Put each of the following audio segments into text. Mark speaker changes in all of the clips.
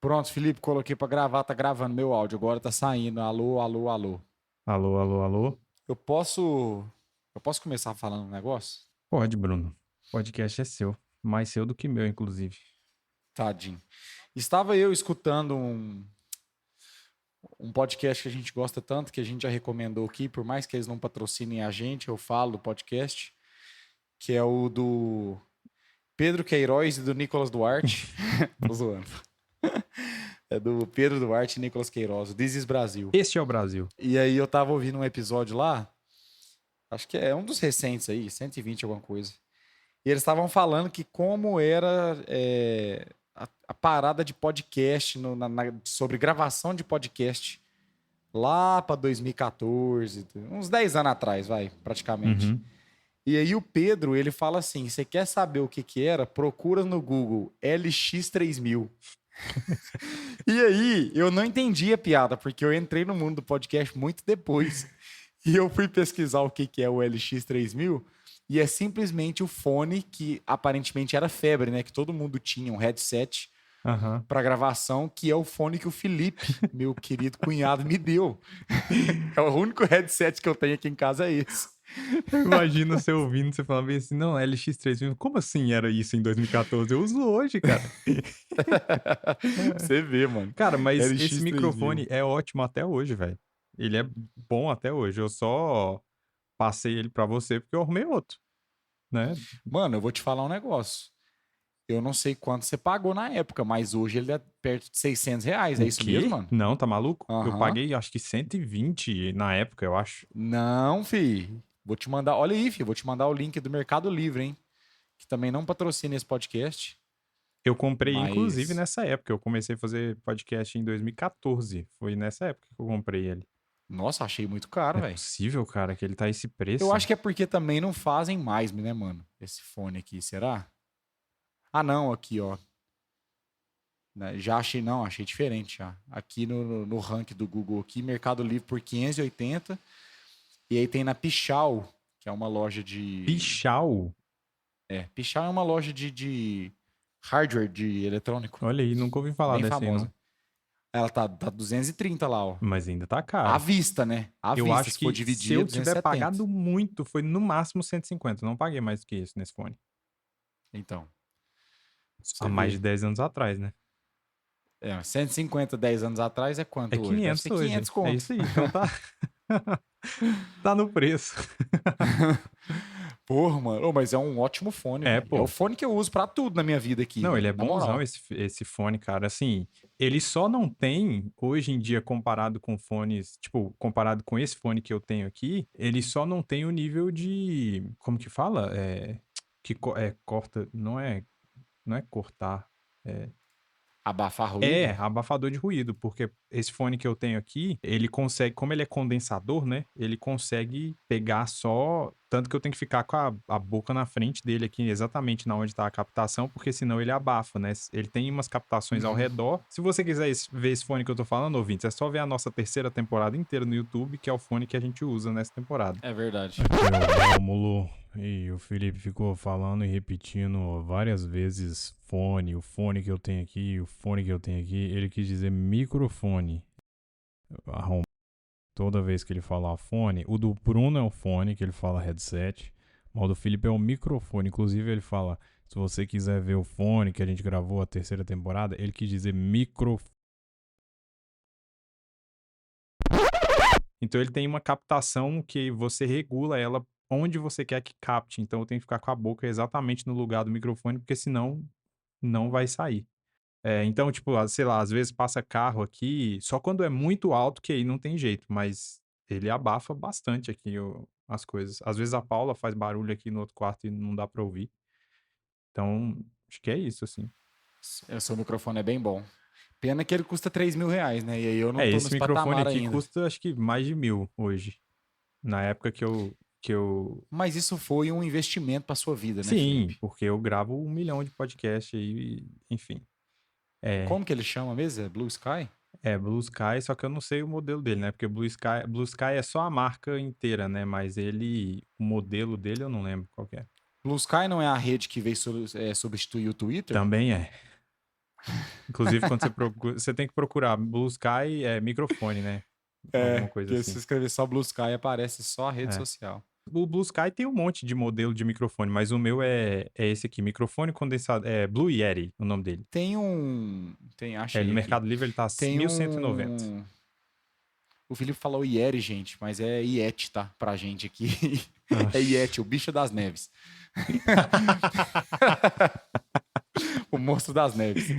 Speaker 1: Pronto, Felipe, coloquei pra gravar, tá gravando meu áudio, agora tá saindo. Alô, alô, alô.
Speaker 2: Alô, alô, alô?
Speaker 1: Eu posso, eu posso começar falando um negócio?
Speaker 2: Pode, Bruno. O podcast é seu. Mais seu do que meu, inclusive.
Speaker 1: Tadinho. Estava eu escutando um podcast que a gente gosta tanto, que a gente já recomendou aqui, por mais que eles não patrocinem a gente, eu falo do podcast, que é o do Pedro Queiroz e do Nicolas Duarte. Tô zoando. É do Pedro Duarte e Nicolas Queiroz, o This is Brasil.
Speaker 2: Este é o Brasil.
Speaker 1: E aí eu tava ouvindo um episódio lá, acho que é um dos recentes aí, 120 alguma coisa. E eles estavam falando que como era a parada de podcast, sobre gravação de podcast, lá para 2014, uns 10 anos atrás, vai, praticamente.
Speaker 2: Uhum.
Speaker 1: E aí o Pedro, ele fala assim, você quer saber o que que era? Procura no Google LX3000. E aí eu não entendi a piada, porque eu entrei no mundo do podcast muito depois. E eu fui pesquisar o que que é o LX3000 e é simplesmente o fone que aparentemente era febre, né? Que todo mundo tinha um headset
Speaker 2: Aham.
Speaker 1: para gravação, que é o fone que o Felipe, meu querido cunhado, me deu. É o único headset que eu tenho aqui em casa é esse.
Speaker 2: Eu imagino você ouvindo, você falando bem assim, não, LX3000, como assim era isso em 2014? Eu uso hoje, cara.
Speaker 1: Você vê, mano.
Speaker 2: Cara, mas esse
Speaker 1: LX3000.
Speaker 2: microfone é ótimo até hoje, velho. Ele é bom até hoje. Eu só passei ele pra você porque eu arrumei outro, né?
Speaker 1: Mano, eu vou te falar um negócio. Eu não sei quanto você pagou na época, mas hoje ele é perto de R$ 600. É
Speaker 2: O
Speaker 1: isso mesmo,
Speaker 2: quê?
Speaker 1: mano?
Speaker 2: Não, tá maluco? Eu
Speaker 1: Aham.
Speaker 2: paguei acho que 120 na época, eu acho.
Speaker 1: Não, fi. Vou te mandar. Olha aí, fi. Vou te mandar o link do Mercado Livre, hein? Que também não patrocina esse podcast.
Speaker 2: Eu comprei inclusive
Speaker 1: Mas,
Speaker 2: nessa época, eu comecei a fazer podcast em 2014, foi nessa época que eu comprei ele.
Speaker 1: nossa, achei muito caro,
Speaker 2: Não é
Speaker 1: velho.
Speaker 2: possível, cara, que ele tá esse
Speaker 1: Eu
Speaker 2: preço.
Speaker 1: acho que é porque também não fazem mais, né, mano? Esse fone aqui, será? Ah, não, aqui, ó. Né, já achei, não, achei diferente já. Aqui no ranking do Google aqui, Mercado Livre por 580. E aí tem na Pichau, que é uma loja de.
Speaker 2: Pichau?
Speaker 1: Pichau é uma loja de hardware de eletrônico,
Speaker 2: Olha aí, nunca ouvi falar
Speaker 1: bem
Speaker 2: dessa aí não.
Speaker 1: famosa. Ela tá 230 lá, ó.
Speaker 2: Mas ainda tá
Speaker 1: À
Speaker 2: caro.
Speaker 1: vista, né? À
Speaker 2: Eu
Speaker 1: vista.
Speaker 2: acho
Speaker 1: Se for
Speaker 2: que se
Speaker 1: dividir, é
Speaker 2: eu tiver
Speaker 1: 270.
Speaker 2: pagado muito, foi no máximo 150, não paguei mais do que isso nesse fone.
Speaker 1: Então, pra
Speaker 2: Há
Speaker 1: você
Speaker 2: mais de
Speaker 1: ver.
Speaker 2: 10 anos atrás, né.
Speaker 1: 150, 10 anos atrás é
Speaker 2: É
Speaker 1: quanto hoje? Deve
Speaker 2: 500
Speaker 1: ser
Speaker 2: hoje,
Speaker 1: 500
Speaker 2: é
Speaker 1: conto.
Speaker 2: isso aí, então tá tá no preço.
Speaker 1: Porra, mano. Ô, mas é um ótimo fone,
Speaker 2: É,
Speaker 1: velho. É o
Speaker 2: pô.
Speaker 1: fone que eu uso pra tudo na minha vida aqui,
Speaker 2: Não, ele
Speaker 1: velho.
Speaker 2: é
Speaker 1: Na
Speaker 2: bonzão
Speaker 1: moral.
Speaker 2: esse fone, cara. Assim, ele só não tem, hoje em dia, comparado com fones, tipo, comparado com esse fone que eu tenho aqui, ele só não tem o nível de, como que fala? Corta, não é cortar, é
Speaker 1: Abafar
Speaker 2: é,
Speaker 1: ruído?
Speaker 2: abafador de ruído, porque esse fone que eu tenho aqui, ele consegue, como ele é condensador, né? Ele consegue pegar só. Tanto que eu tenho que ficar com a boca na frente dele aqui, exatamente na onde tá a captação, porque senão ele abafa, né? Ele tem umas captações ao
Speaker 1: Uhum.
Speaker 2: redor. Se você quiser ver esse fone que eu tô falando, ouvintes, é só ver a nossa terceira temporada inteira no YouTube, que é o fone que a gente usa nessa temporada.
Speaker 1: É verdade.
Speaker 2: Aqui é o Rômulo e o Felipe ficou falando e repetindo várias vezes fone, o fone que eu tenho aqui, o fone que eu tenho aqui. Ele quis dizer microfone. Arrom- Toda vez que ele fala fone, o do Bruno é o fone, que ele fala headset, mas o do Felipe é o microfone. Inclusive ele fala, se você quiser ver o fone que a gente gravou a terceira temporada, ele quis dizer microfone. Então ele tem uma captação que você regula ela onde você quer que capte. Então eu tenho que ficar com a boca exatamente no lugar do microfone, porque senão não vai sair. Então, tipo, sei lá, às vezes passa carro aqui, só quando é muito alto que aí não tem jeito, mas ele abafa bastante aqui as coisas. Às vezes a Paula faz barulho aqui no outro quarto e não dá pra ouvir. Então, acho que é isso, assim.
Speaker 1: O seu microfone é bem bom. Pena que ele custa R$ 3.000, né? E aí eu não tô
Speaker 2: Esse
Speaker 1: nesse
Speaker 2: microfone
Speaker 1: patamar
Speaker 2: aqui
Speaker 1: ainda.
Speaker 2: custa acho que mais de 1.000 hoje. Na época que eu
Speaker 1: Mas isso foi um investimento pra sua vida, né,
Speaker 2: Sim,
Speaker 1: Felipe?
Speaker 2: porque eu gravo 1 milhão de podcast aí, enfim. É,
Speaker 1: Como que ele chama mesmo? É Blue Sky?
Speaker 2: Blue Sky, só que eu não sei o modelo dele, né? Porque Blue Sky é só a marca inteira, né? Mas o modelo dele eu não lembro qual que é.
Speaker 1: Blue Sky não é a rede que veio substituir o Twitter?
Speaker 2: Também é. Inclusive, quando você procura, você tem que procurar Blue Sky microfone, né? Alguma coisa
Speaker 1: Porque se
Speaker 2: assim.
Speaker 1: escrever só Blue Sky, aparece só a rede
Speaker 2: É.
Speaker 1: social.
Speaker 2: O Blue Sky tem um monte de modelo de microfone, mas o meu é esse aqui, microfone condensado, é Blue Yeti, o nome dele.
Speaker 1: Achei
Speaker 2: No
Speaker 1: aqui.
Speaker 2: Mercado Livre ele tá
Speaker 1: Tem
Speaker 2: 1.190.
Speaker 1: um. O Felipe falou Ieri, gente, mas é Iete, tá? Pra gente aqui. É
Speaker 2: Oxi.
Speaker 1: Iete, o bicho das neves. O monstro das neves.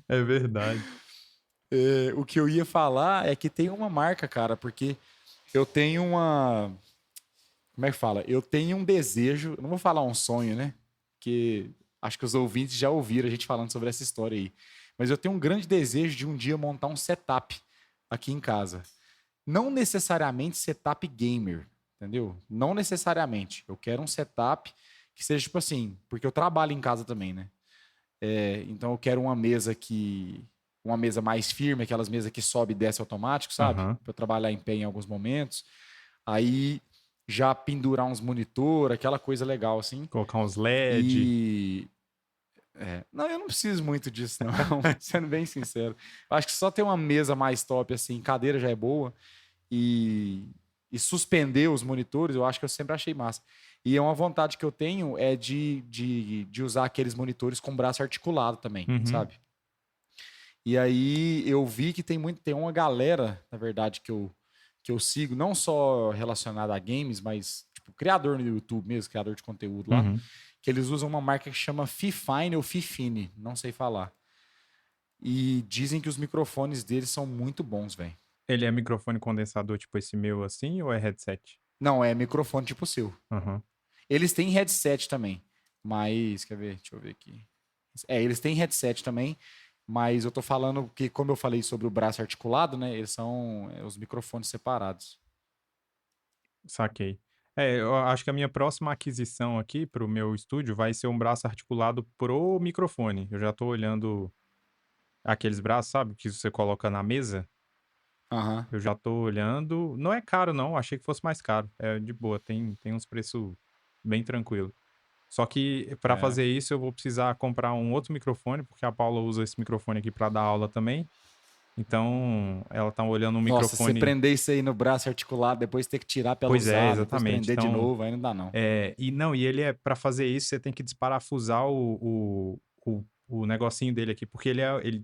Speaker 2: É verdade.
Speaker 1: O que eu ia falar é que tem uma marca, cara, porque eu tenho uma. Como é que fala? Eu tenho um desejo, eu não vou falar um sonho, né? Que acho que os ouvintes já ouviram a gente falando sobre essa história aí. Mas eu tenho um grande desejo de um dia montar um setup aqui em casa. Não necessariamente setup gamer, entendeu? Não necessariamente. Eu quero um setup que seja tipo assim, porque eu trabalho em casa também, né? Então eu quero uma mesa mais firme, aquelas mesas que sobe e desce automático, sabe?
Speaker 2: Aham.
Speaker 1: Para eu trabalhar em pé em alguns momentos. Aí já pendurar uns monitor, aquela coisa legal assim.
Speaker 2: Colocar uns LED.
Speaker 1: E não, eu não preciso muito disso não, sendo bem sincero. Eu acho que só ter uma mesa mais top assim, cadeira já é boa e suspender os monitores, eu acho que eu sempre achei massa. E é uma vontade que eu tenho é de usar aqueles monitores com braço articulado também,
Speaker 2: Uhum.
Speaker 1: sabe? E aí eu vi que tem uma galera, na verdade, que eu sigo, não só relacionada a games, mas tipo, criador no YouTube mesmo, criador de conteúdo lá,
Speaker 2: Uhum.
Speaker 1: que eles usam uma marca que chama Fifine ou Fifine, não sei falar. E dizem que os microfones deles são muito bons, velho.
Speaker 2: Ele é microfone condensador, tipo esse meu assim, ou é headset?
Speaker 1: Não, é microfone tipo o seu.
Speaker 2: Aham.
Speaker 1: Eles têm headset também, mas quer ver? Deixa eu ver aqui. Eles têm headset também, mas eu tô falando que, como eu falei sobre o braço articulado, né? Eles são os microfones separados.
Speaker 2: Saquei. Eu acho que a minha próxima aquisição aqui pro meu estúdio vai ser um braço articulado pro microfone. Eu já tô olhando aqueles braços, sabe, que você coloca na mesa.
Speaker 1: Aham.
Speaker 2: Eu já tô olhando. Não é caro, não. Achei que fosse mais caro. É de boa, tem uns preços bem tranquilo. Só que para
Speaker 1: É.
Speaker 2: fazer isso eu vou precisar comprar um outro microfone, porque a Paula usa esse microfone aqui para dar aula também. Então, ela tá olhando um
Speaker 1: Nossa, você
Speaker 2: microfone.
Speaker 1: prender isso aí no braço articulado, depois ter que tirar pra ela
Speaker 2: Pois é,
Speaker 1: usar, depois
Speaker 2: exatamente.
Speaker 1: prender de
Speaker 2: Então,
Speaker 1: novo, aí não dá não.
Speaker 2: e não, e ele para fazer isso você tem que desparafusar o negocinho dele aqui, porque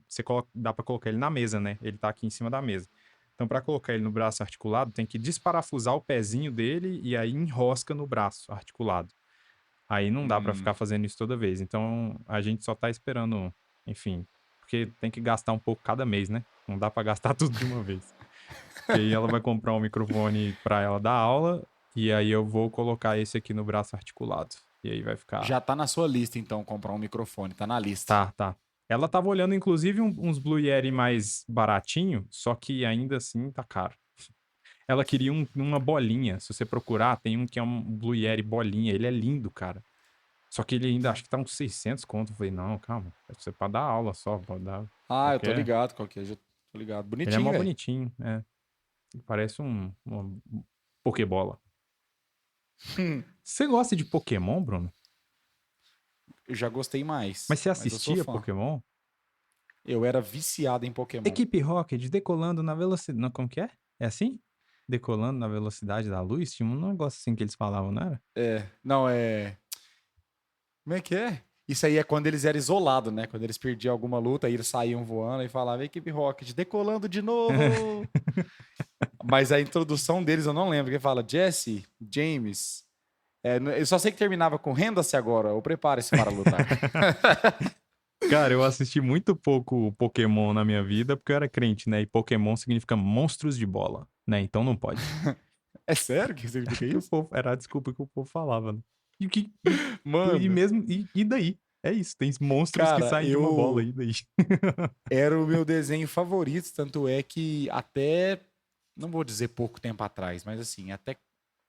Speaker 2: você coloca, dá para colocar ele na mesa, né? Ele tá aqui em cima da mesa. Então, para colocar ele no braço articulado, tem que desparafusar o pezinho dele e aí enrosca no braço articulado. Aí não dá para ficar fazendo isso toda vez. Então, a gente só tá esperando, enfim, porque tem que gastar um pouco cada mês, né? Não dá para gastar tudo de uma vez. E aí ela vai comprar um microfone para ela dar aula e aí eu vou colocar esse aqui no braço articulado. E aí vai ficar.
Speaker 1: Já tá na sua lista, então, comprar um microfone, tá na lista.
Speaker 2: Tá. Ela tava olhando, inclusive, uns Blue Yeti mais baratinho, só que ainda assim tá caro. Ela queria uma bolinha. Se você procurar, tem um que é um Blue Yeti bolinha. Ele é lindo, cara. Só que ele ainda acho que tá uns 600 conto. Eu falei, não, calma. É pra dar aula só, pode dar
Speaker 1: Ah, eu tô
Speaker 2: qualquer.
Speaker 1: ligado, já tô ligado.
Speaker 2: Ele é
Speaker 1: Bonitinho,
Speaker 2: mó
Speaker 1: velho.
Speaker 2: bonitinho, é. Ele parece uma Pokébola. Você gosta de Pokémon, Bruno?
Speaker 1: Eu já gostei mais,
Speaker 2: Mas você
Speaker 1: mas eu sou
Speaker 2: assistia
Speaker 1: fã.
Speaker 2: Pokémon?
Speaker 1: Eu era viciado em Pokémon.
Speaker 2: Equipe Rocket decolando na velocidade. Não, como que é? É assim? Decolando na velocidade da luz? Tinha um negócio assim que eles falavam, não era?
Speaker 1: Não, como é que é? Isso aí é quando eles eram isolados, né? Quando eles perdiam alguma luta, aí eles saíam voando e falavam, equipe Rocket, decolando de novo! Mas a introdução deles eu não lembro. Quem fala Jesse, James. Eu só sei que terminava com renda-se agora, ou prepare-se para lutar.
Speaker 2: Cara, eu assisti muito pouco Pokémon na minha vida porque eu era crente, né? E Pokémon significa monstros de bola, né? Então não pode.
Speaker 1: É sério que significa
Speaker 2: Que o
Speaker 1: isso?
Speaker 2: povo, era a desculpa que o povo falava, né? E
Speaker 1: Mano,
Speaker 2: mesmo, e daí? É isso, tem monstros que
Speaker 1: cara,
Speaker 2: saem de uma bola, e daí?
Speaker 1: era o meu desenho favorito, tanto é que até, não vou dizer pouco tempo atrás, mas assim, até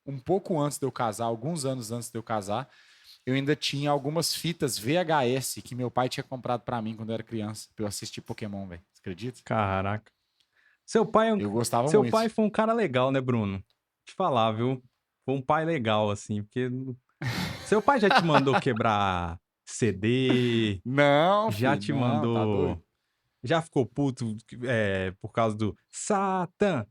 Speaker 1: um pouco antes de eu casar, alguns anos antes de eu casar, eu ainda tinha algumas fitas VHS que meu pai tinha comprado pra mim quando eu era criança, pra eu assistir Pokémon, velho. Você acredita?
Speaker 2: Caraca. Seu pai,
Speaker 1: Eu gostava
Speaker 2: seu pai
Speaker 1: muito.
Speaker 2: foi um cara legal, né, Bruno? Te falar, viu? Foi um pai legal, assim, porque seu pai já te mandou quebrar CD,
Speaker 1: Não,
Speaker 2: já
Speaker 1: filho,
Speaker 2: te
Speaker 1: não, tá
Speaker 2: mandou
Speaker 1: doido.
Speaker 2: Já ficou puto por causa do Satã?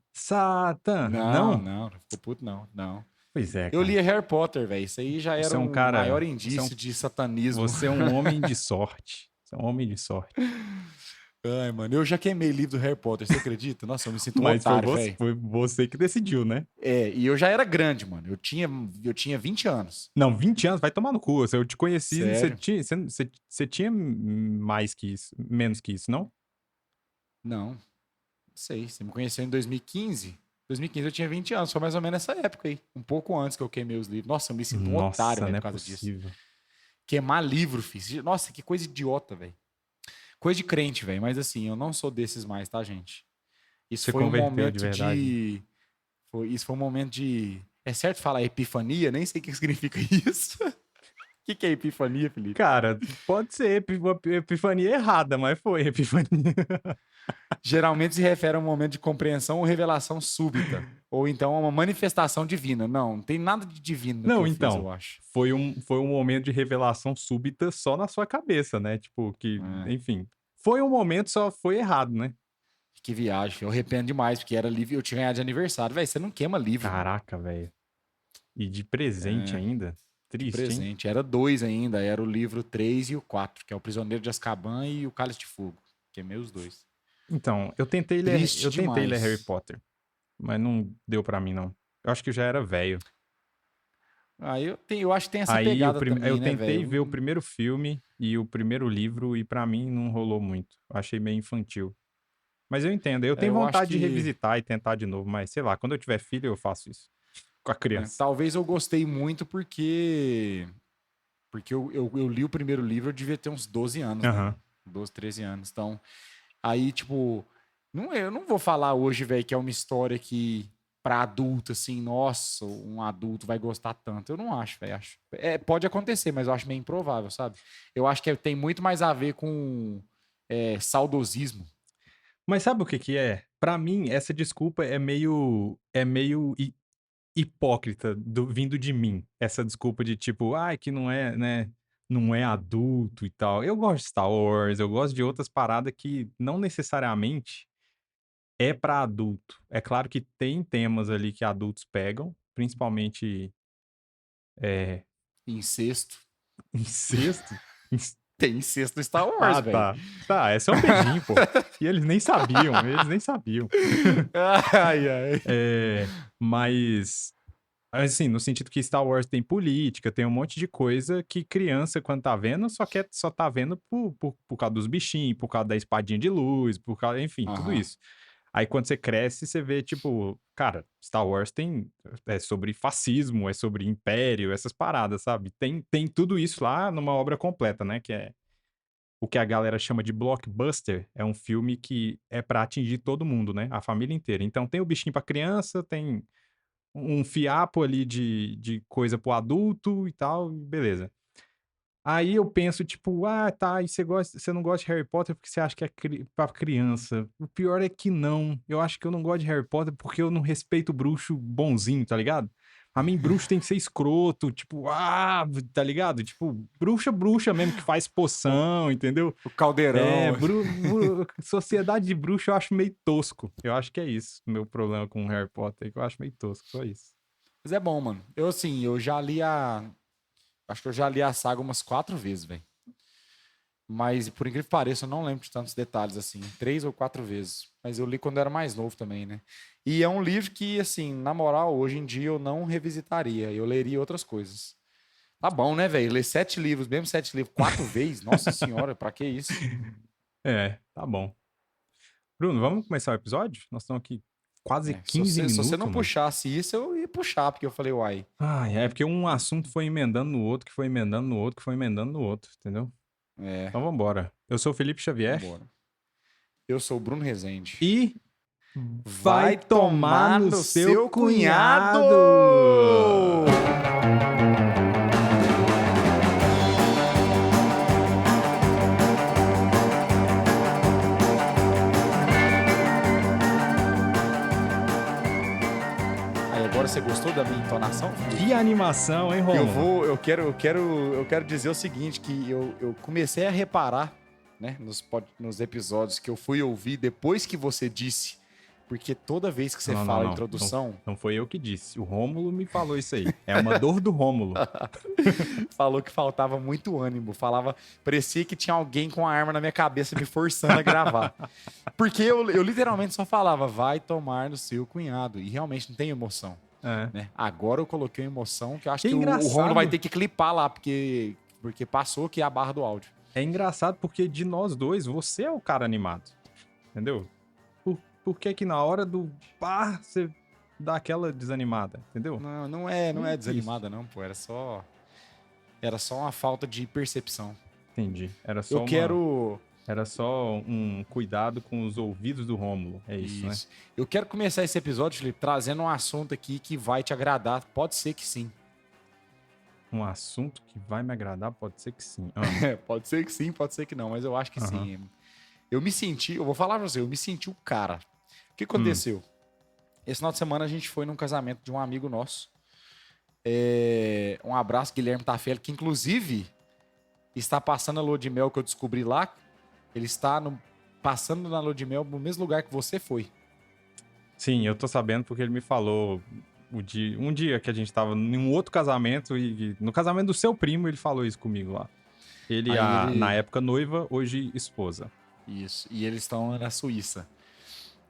Speaker 1: Não ficou puto, não.
Speaker 2: Pois é,
Speaker 1: Eu
Speaker 2: cara.
Speaker 1: lia Harry Potter, velho. Isso aí já
Speaker 2: Você
Speaker 1: era
Speaker 2: é um
Speaker 1: o maior
Speaker 2: cara.
Speaker 1: indício de satanismo.
Speaker 2: Você é um homem de sorte. Você é um homem de sorte.
Speaker 1: Ai, mano, eu já queimei livro do Harry Potter, você acredita? Nossa, eu me sinto um
Speaker 2: Mas
Speaker 1: otário, velho.
Speaker 2: foi você que decidiu, né?
Speaker 1: E eu já era grande, mano. Eu tinha 20 anos.
Speaker 2: Não, 20 anos, vai tomar no cu. Eu te conheci,
Speaker 1: Sério?
Speaker 2: você tinha mais que isso, menos que isso, não?
Speaker 1: Não sei. Você me conheceu em 2015? 2015 eu tinha 20 anos, foi mais ou menos nessa época aí. Um pouco antes que eu queimei os livros. Nossa, eu me sinto um otário,
Speaker 2: Nossa,
Speaker 1: velho,
Speaker 2: não é
Speaker 1: por causa disso.
Speaker 2: possível.
Speaker 1: Queimar livro, fiz. Nossa, que coisa idiota, velho. Coisa de crente, velho. Mas assim, eu não sou desses mais, tá, gente? Isso
Speaker 2: Você
Speaker 1: foi um
Speaker 2: converteu de
Speaker 1: momento
Speaker 2: verdade?
Speaker 1: Isso foi um momento de. É certo falar epifania? Nem sei o que significa isso. O que é epifania, Felipe?
Speaker 2: Cara, pode ser epifania errada, mas foi epifania.
Speaker 1: Geralmente se refere a um momento de compreensão ou revelação súbita. Ou então a uma manifestação divina. Não tem nada de divino no que
Speaker 2: Não,
Speaker 1: eu fiz,
Speaker 2: então,
Speaker 1: eu acho.
Speaker 2: foi um momento de revelação súbita só na sua cabeça, né? Tipo, enfim, foi um momento, só foi errado, né?
Speaker 1: Que viagem. Eu arrependo demais, porque era livro e eu tinha ganhado de aniversário. Velho, você não queima livro.
Speaker 2: Caraca, velho. E de presente ainda?
Speaker 1: De
Speaker 2: Triste, hein?
Speaker 1: presente. Era 2 ainda. Era o livro 3 e o 4, que é o Prisioneiro de Azkaban e o Cálice de Fogo. Queimei os 2.
Speaker 2: Então, eu tentei ler Harry Potter, mas não deu pra mim, não. Eu acho que eu já era velho.
Speaker 1: Eu acho que tem essa
Speaker 2: Aí
Speaker 1: pegada também,
Speaker 2: eu
Speaker 1: né,
Speaker 2: tentei
Speaker 1: velho?
Speaker 2: ver o primeiro filme e o primeiro livro e pra mim não rolou muito. Eu achei meio infantil. Mas eu entendo, eu tenho
Speaker 1: Eu acho
Speaker 2: vontade de
Speaker 1: que
Speaker 2: revisitar e tentar de novo, mas sei lá, quando eu tiver filho eu faço isso com a criança.
Speaker 1: talvez eu gostei muito porque eu li o primeiro livro, eu devia ter uns 12 anos,
Speaker 2: Aham.
Speaker 1: né? 12, 13 anos. Então, aí, tipo, eu não vou falar hoje, velho, que é uma história que pra adulto, assim, nossa, um adulto vai gostar tanto. Eu não acho, velho. Pode acontecer, mas eu acho meio improvável, sabe? Eu acho que tem muito mais a ver com saudosismo.
Speaker 2: Mas sabe o que que é? Pra mim, essa desculpa é meio hipócrita vindo de mim. Essa desculpa de tipo, ai, que não é, né? Não é adulto e tal. Eu gosto de Star Wars, eu gosto de outras paradas que não necessariamente é pra adulto. É claro que tem temas ali que adultos pegam, principalmente é,
Speaker 1: Incesto.
Speaker 2: incesto.
Speaker 1: Tem incesto no Star Wars,
Speaker 2: Ah,
Speaker 1: velho.
Speaker 2: tá. Tá, é só um beijinho, pô. E eles nem sabiam, eles nem sabiam.
Speaker 1: Ai, ai.
Speaker 2: Mas, assim, no sentido que Star Wars tem política, tem um monte de coisa que criança, quando tá vendo, só tá vendo por causa dos bichinhos, por causa da espadinha de luz, por causa, enfim, tudo
Speaker 1: Aham.
Speaker 2: isso. Aí quando você cresce, você vê, tipo, cara, Star Wars é sobre fascismo, é sobre império, essas paradas, sabe? Tem tudo isso lá numa obra completa, né? Que é o que a galera chama de blockbuster, é um filme que é pra atingir todo mundo, né? A família inteira. Então tem o bichinho pra criança, tem um fiapo ali de coisa pro adulto e tal, beleza. Aí eu penso, tipo, ah, tá, e você não gosta de Harry Potter porque você acha que é pra criança. O pior é que não. Eu acho que eu não gosto de Harry Potter porque eu não respeito o bruxo bonzinho, tá ligado? A mim, bruxo tem que ser escroto, tipo, tá ligado? Tipo, bruxa mesmo que faz poção, entendeu?
Speaker 1: O caldeirão.
Speaker 2: Sociedade de bruxo eu acho meio tosco. Eu acho que é isso, o meu problema com Harry Potter, que eu acho meio tosco, só isso.
Speaker 1: Mas é bom, mano. Eu, assim, eu já li a. Acho que eu já li a saga umas 4 vezes, velho. Mas, por incrível que pareça, eu não lembro de tantos detalhes, assim. 3 ou 4 vezes. Mas eu li quando eu era mais novo também, né? E é um livro que, assim, na moral, hoje em dia eu não revisitaria. Eu leria outras coisas. Tá bom, né, velho? Ler 7 livros, mesmo 7 livros, 4 vezes? Nossa senhora, pra que isso?
Speaker 2: Tá bom. Bruno, vamos começar o episódio? Nós estamos aqui quase 15
Speaker 1: Se
Speaker 2: minutos,
Speaker 1: você não
Speaker 2: mano.
Speaker 1: puxasse isso, eu ia puxar, porque eu falei, uai.
Speaker 2: É porque um assunto foi emendando no outro, que foi emendando no outro, que foi emendando no outro, entendeu? Então vambora. Eu sou o Felipe Xavier.
Speaker 1: Vambora. Eu sou o Bruno Rezende.
Speaker 2: E
Speaker 1: vai tomar no seu cunhado! Aí, agora você gostou da minha entonação?
Speaker 2: Que animação, hein, Romulo?
Speaker 1: Eu quero dizer o seguinte, que eu comecei a reparar né, nos episódios que eu fui ouvir depois que você disse, porque toda vez que você fala a introdução...
Speaker 2: Não foi eu que disse, o Rômulo me falou isso aí. É uma dor do Rômulo.
Speaker 1: Falou que faltava muito ânimo, parecia que tinha alguém com a arma na minha cabeça me forçando a gravar. Porque eu literalmente só falava, vai tomar no seu cunhado, e realmente não tem emoção. Né? Agora eu coloquei uma emoção que eu acho que o Rômulo vai ter que clipar lá, porque passou aqui a barra do áudio.
Speaker 2: É engraçado porque de nós dois, você é o cara animado. Entendeu? Por que que na hora do pá, você dá aquela desanimada? Entendeu?
Speaker 1: Não é desanimada não, pô. Era só uma falta de percepção.
Speaker 2: Entendi. Era só um cuidado com os ouvidos do Rômulo. É isso, né?
Speaker 1: Eu quero começar esse episódio, Felipe, trazendo um assunto aqui que vai te agradar. Pode ser que sim.
Speaker 2: Um assunto que vai me agradar? Pode ser que sim.
Speaker 1: Pode ser que sim, pode ser que não, mas eu acho que sim. Eu vou falar pra você, eu me senti o cara. O que aconteceu? Esse final de semana a gente foi num casamento de um amigo nosso. Um abraço, Guilherme Tafelli, que inclusive está passando a lua de mel que eu descobri lá. Ele está passando na lua de mel no mesmo lugar que você foi.
Speaker 2: Sim, eu tô sabendo porque ele me falou um dia que a gente tava em um outro casamento e no casamento do seu primo ele falou isso comigo lá. Ele, na época noiva, hoje esposa.
Speaker 1: Isso, e eles estão na Suíça.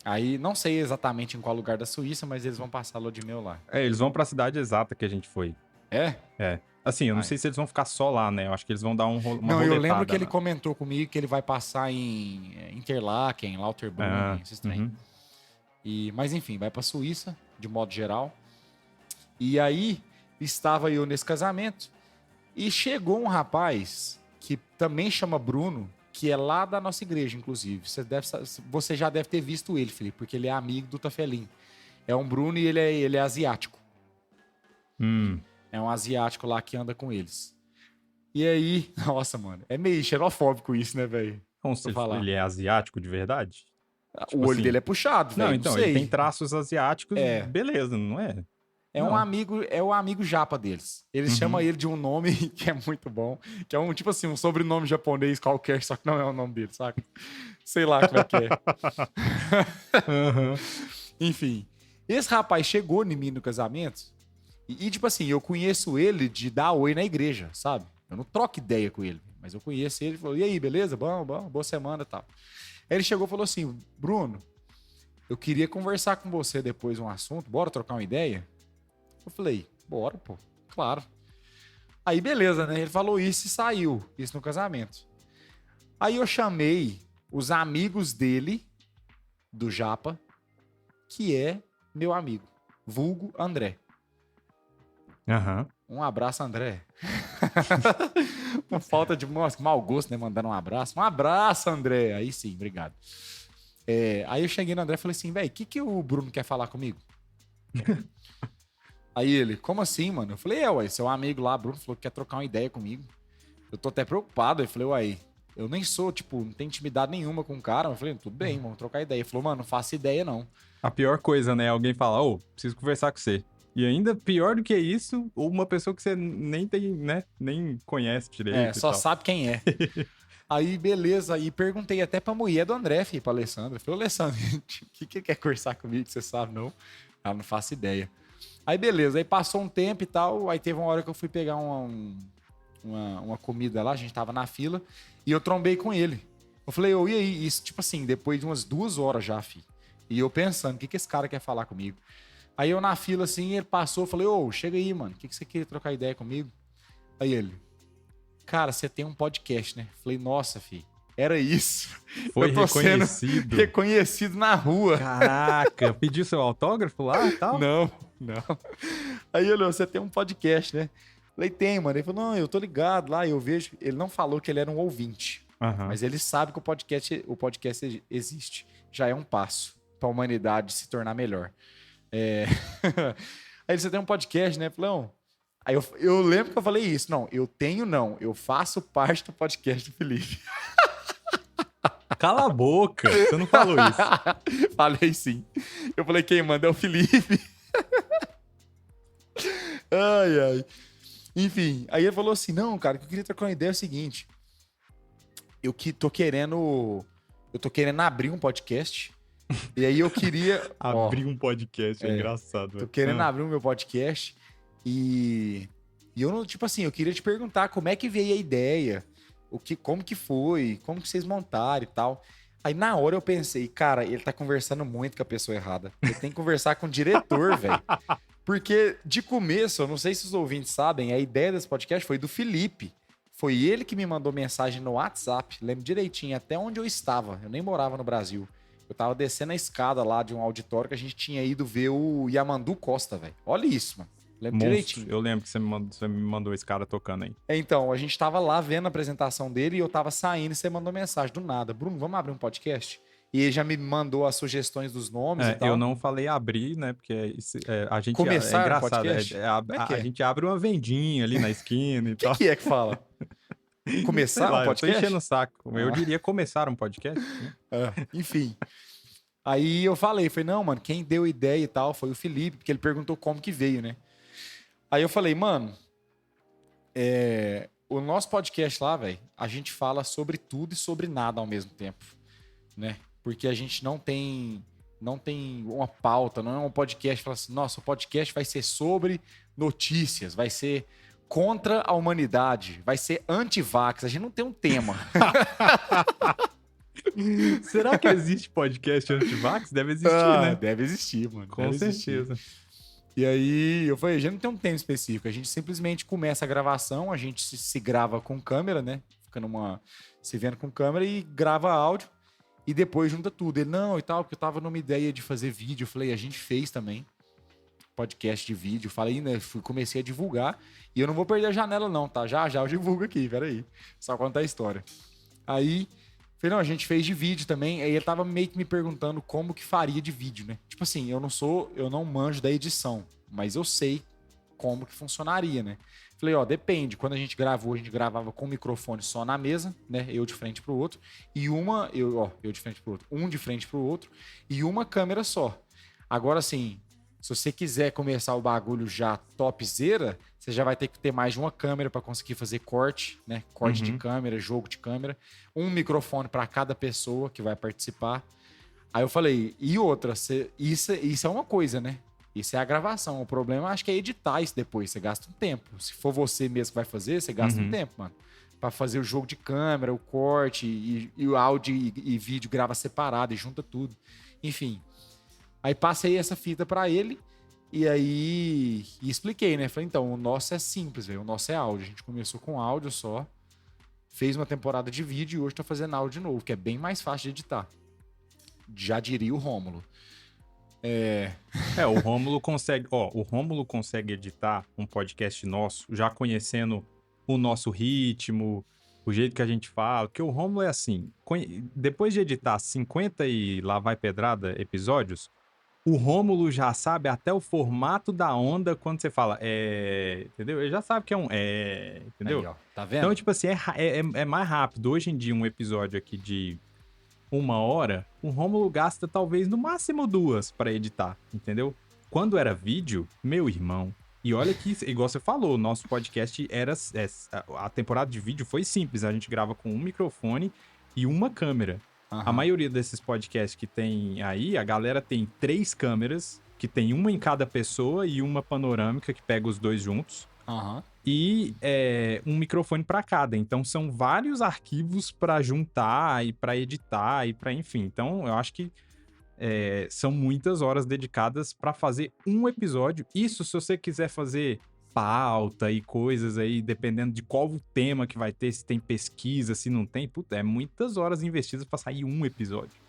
Speaker 1: Aí, não sei exatamente em qual lugar da Suíça, mas eles vão passar a lua de mel lá.
Speaker 2: Eles vão pra cidade exata que a gente foi.
Speaker 1: É?
Speaker 2: É. Assim, eu não sei se eles vão ficar só lá, né? Eu acho que eles vão dar uma roletada.
Speaker 1: Eu lembro que ele comentou comigo que ele vai passar em Interlaken, Lauterbrunnen, esses trem. Mas enfim, vai pra Suíça, de modo geral. E aí, estava eu nesse casamento e chegou um rapaz que também chama Bruno, que é lá da nossa igreja, inclusive. Você já deve ter visto ele, Felipe, porque ele é amigo do Tafelin. É um Bruno e ele é asiático. É um asiático lá que anda com eles. E aí, nossa, mano, é meio xenofóbico isso, né, velho?
Speaker 2: Ele é asiático de verdade?
Speaker 1: O olho dele é puxado, velho.
Speaker 2: Não, então, ele tem traços asiáticos, beleza, não é?
Speaker 1: É o amigo japa deles. Eles chamam ele de um nome que é muito bom, que é um sobrenome japonês qualquer, só que não é o nome dele, saca? Sei lá como é que é. Enfim, esse rapaz chegou em mim no casamento e tipo assim, eu conheço ele de dar oi na igreja, sabe? Eu não troco ideia com ele, mas eu conheço ele e falou, e aí, beleza? Bom, boa semana e tal. Aí ele chegou e falou assim, Bruno, eu queria conversar com você depois um assunto, bora trocar uma ideia? Eu falei, bora, pô, claro. Aí, beleza, né? Ele falou isso e saiu, isso no casamento. Aí eu chamei os amigos dele, do Japa, que é meu amigo, vulgo André. Um abraço, André. Uma falta de mau gosto, né? Mandando um abraço. Um abraço, André. Aí sim, obrigado. Aí eu cheguei no André e falei assim, velho, o que o Bruno quer falar comigo? Aí ele, como assim, mano? Eu falei, ué, seu amigo lá, Bruno, falou que quer trocar uma ideia comigo. Eu tô até preocupado. Eu falei, ué, eu nem sou, não tenho intimidade nenhuma com o cara. Eu falei, tudo bem, vamos trocar ideia. Ele falou, mano, não faço ideia, não.
Speaker 2: A pior coisa, né? Alguém fala, preciso conversar com você. E ainda pior do que isso, uma pessoa que você nem tem, né? Nem conhece direito.
Speaker 1: Só sabe quem é. Aí, beleza. Aí perguntei até pra mulher do André, filho, pra Alessandra. Eu falei, Alessandra, o que quer conversar comigo? Você sabe, não? Ela não faço ideia. Aí, beleza. Aí passou um tempo e tal. Aí teve uma hora que eu fui pegar uma comida lá. A gente tava na fila. E eu trombei com ele. Eu falei, e aí? Isso, depois de umas 2 horas já, filho. E eu pensando, o que esse cara quer falar comigo? Aí eu na fila, assim, ele passou. Eu falei, chega aí, mano. O que você queria trocar ideia comigo? Aí ele, cara, você tem um podcast, né? Eu falei, nossa, filho. Era isso.
Speaker 2: Foi reconhecido.
Speaker 1: Reconhecido na rua.
Speaker 2: Caraca, pediu seu autógrafo lá e tal?
Speaker 1: Não. Aí ele, você tem um podcast, né? Falei, tem, mano. Ele falou, não, eu tô ligado lá, eu vejo. Ele não falou que ele era um ouvinte, mas ele sabe que o podcast existe. Já é um passo pra humanidade se tornar melhor. Aí você tem um podcast, né? Eu falei, não. Aí eu lembro que eu falei isso. Não, eu faço parte do podcast do Felipe.
Speaker 2: Cala a boca, você não falou isso.
Speaker 1: Falei sim. Eu falei, quem manda é o Felipe. Ai. Enfim, aí ele falou assim, não, cara, o que eu queria trocar uma ideia é o seguinte. tô querendo abrir um podcast. E aí eu queria...
Speaker 2: Abrir um podcast, é engraçado.
Speaker 1: Tô querendo abrir o meu podcast. E eu não, tipo assim, eu queria te perguntar como é que veio a ideia, como que foi, como que vocês montaram e tal. Aí na hora eu pensei, cara, ele tá conversando muito com a pessoa errada. Ele tem que conversar com o diretor, velho. Porque de começo, eu não sei se os ouvintes sabem, a ideia desse podcast foi do Felipe. Foi ele que me mandou mensagem no WhatsApp, lembro direitinho, até onde eu estava. Eu nem morava no Brasil. Eu tava descendo a escada lá de um auditório que a gente tinha ido ver o Yamandu Costa, velho. Olha isso, mano. Lembro direitinho.
Speaker 2: Eu lembro que você me mandou esse cara tocando aí.
Speaker 1: Então, a gente tava lá vendo a apresentação dele e eu tava saindo e você mandou mensagem do nada. Bruno, vamos abrir um podcast? E ele já me mandou as sugestões dos nomes e tal.
Speaker 2: Eu não falei abrir, né? Porque a gente
Speaker 1: Começar
Speaker 2: é engraçado.
Speaker 1: podcast?
Speaker 2: A gente abre uma vendinha ali na esquina e tal.
Speaker 1: O que é que fala? Começar um podcast?
Speaker 2: Eu tô enchendo o saco. Eu diria começar um podcast. Né?
Speaker 1: Enfim. Aí eu falei, não, mano, quem deu ideia e tal foi o Felipe, porque ele perguntou como que veio, né? Aí eu falei, mano, o nosso podcast lá, velho, a gente fala sobre tudo e sobre nada ao mesmo tempo, né? Porque a gente não tem uma pauta, não é um podcast que fala assim, nossa, o podcast vai ser sobre notícias, vai ser contra a humanidade, vai ser anti-vax, a gente não tem um tema.
Speaker 2: Será que existe podcast anti-vax? Deve existir, né?
Speaker 1: Deve existir, mano.
Speaker 2: Com certeza.
Speaker 1: E aí eu falei, a gente não tem um tema específico, a gente simplesmente começa a gravação, a gente se grava com câmera, né? Fica se vendo com câmera e grava áudio e depois junta tudo. Ele, não, e tal, porque eu tava numa ideia de fazer vídeo. Eu falei, a gente fez também podcast de vídeo. Falei, né? Comecei a divulgar e eu não vou perder a janela não, tá? Já eu divulgo aqui, peraí. Só contar a história. Aí... falei, não, a gente fez de vídeo também. Aí ele tava meio que me perguntando como que faria de vídeo, né? Tipo assim, eu não manjo da edição, mas eu sei como que funcionaria, né? Falei, depende. Quando a gente gravava com o microfone só na mesa, né? Eu de frente pro outro. E eu de frente pro outro. Um de frente pro outro. E uma câmera só. Agora, assim, se você quiser começar o bagulho já topzera, você já vai ter que ter mais de uma câmera para conseguir fazer corte, né? Corte de câmera, jogo de câmera. Um microfone para cada pessoa que vai participar. Aí eu falei, e outra, isso é uma coisa, né? Isso é a gravação. O problema, acho que é editar isso depois. Você gasta um tempo. Se for você mesmo que vai fazer, você gasta um tempo, mano. Pra fazer o jogo de câmera, o corte, e o áudio e vídeo grava separado e junta tudo. Enfim. Aí passei essa fita pra ele e aí expliquei, né? Falei, então, o nosso é simples, velho. O nosso é áudio. A gente começou com áudio só, fez uma temporada de vídeo e hoje tá fazendo áudio de novo, que é bem mais fácil de editar. Já diria o Rômulo.
Speaker 2: O Rômulo consegue editar um podcast nosso, já conhecendo o nosso ritmo, o jeito que a gente fala, porque o Rômulo é assim, depois de editar 50 e lá vai pedrada episódios, o Rômulo já sabe até o formato da onda quando você fala, entendeu? Ele já sabe que é entendeu?
Speaker 1: Aí, ó, tá vendo?
Speaker 2: Então, tipo assim, é mais rápido. Hoje em dia, um episódio aqui de 1 hora, o Rômulo gasta talvez no máximo 2 para editar, entendeu? Quando era vídeo, meu irmão, e olha que, igual você falou, nosso podcast a temporada de vídeo foi simples, a gente grava com um microfone e uma câmera. A maioria desses podcasts que tem aí, a galera tem 3 câmeras, que tem uma em cada pessoa e uma panorâmica que pega os dois juntos. E um microfone para cada. Então são vários arquivos para juntar e para editar e para enfim. Então eu acho que são muitas horas dedicadas para fazer um episódio. Isso se você quiser fazer pauta e coisas aí, dependendo de qual o tema que vai ter, se tem pesquisa, se não tem, puta, é muitas horas investidas para sair um episódio.